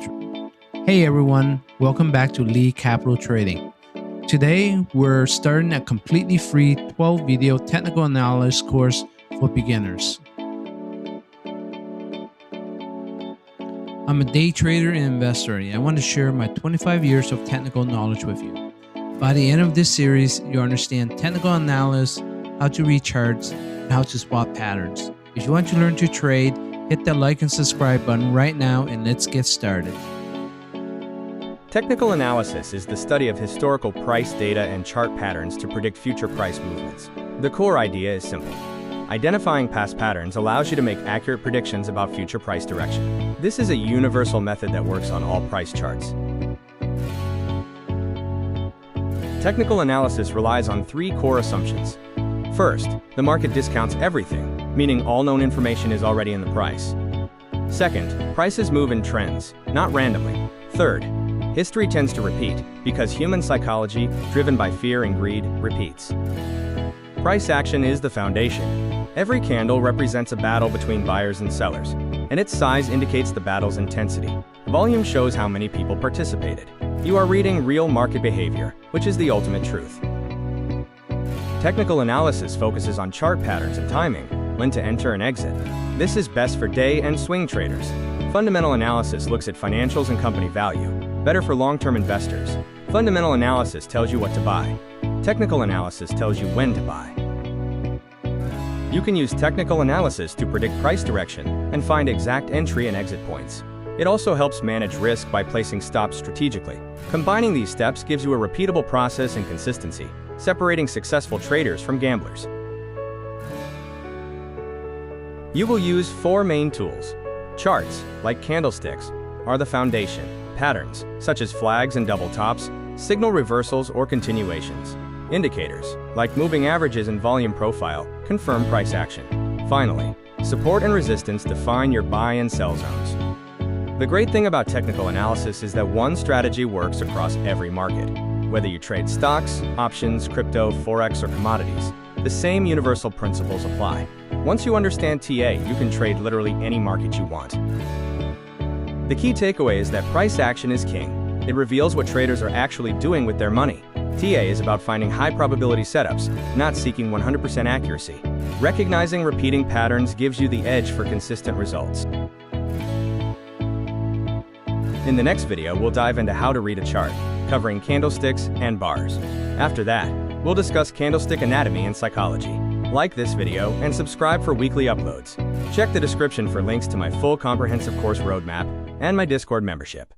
Hey everyone, welcome back to Lee Capital Trading. Today we're starting a completely free 12-video technical analysis course for beginners. I'm a day trader and investor, and I want to share my 25 years of technical knowledge with you. By the end of this series, you'll understand technical analysis, how to read charts, and how to spot patterns. If you want to learn to trade, hit that like and subscribe button right now and let's get started. Technical analysis is the study of historical price data and chart patterns to predict future price movements. The core idea is simple. Identifying past patterns allows you to make accurate predictions about future price direction. This is a universal method that works on all price charts. Technical analysis relies on three core assumptions. First, the market discounts everything, meaning all known information is already in the price. Second, prices move in trends, not randomly. Third, history tends to repeat because human psychology, driven by fear and greed, repeats. Price action is the foundation. Every candle represents a battle between buyers and sellers, and its size indicates the battle's intensity. Volume shows how many people participated. You are reading real market behavior, which is the ultimate truth. Technical analysis focuses on chart patterns and timing, when to enter and exit. This is best for day and swing traders. Fundamental analysis looks at financials and company value, better for long-term investors. Fundamental analysis tells you what to buy. Technical analysis tells you when to buy. You can use technical analysis to predict price direction and find exact entry and exit points. It also helps manage risk by placing stops strategically. Combining these steps gives you a repeatable process and consistency, separating successful traders from gamblers. You will use four main tools. Charts, like candlesticks, are the foundation. Patterns, such as flags and double tops, signal reversals or continuations. Indicators, like moving averages and volume profile, confirm price action. Finally, support and resistance define your buy and sell zones. The great thing about technical analysis is that one strategy works across every market. Whether you trade stocks, options, crypto, forex, or commodities, the same universal principles apply. Once you understand TA, you can trade literally any market you want. The key takeaway is that price action is king. It reveals what traders are actually doing with their money. TA is about finding high-probability setups, not seeking 100% accuracy. Recognizing repeating patterns gives you the edge for consistent results. In the next video, we'll dive into how to read a chart, covering candlesticks and bars. After that, we'll discuss candlestick anatomy and psychology. Like this video and subscribe for weekly uploads. Check the description for links to my full comprehensive course roadmap and my Discord membership.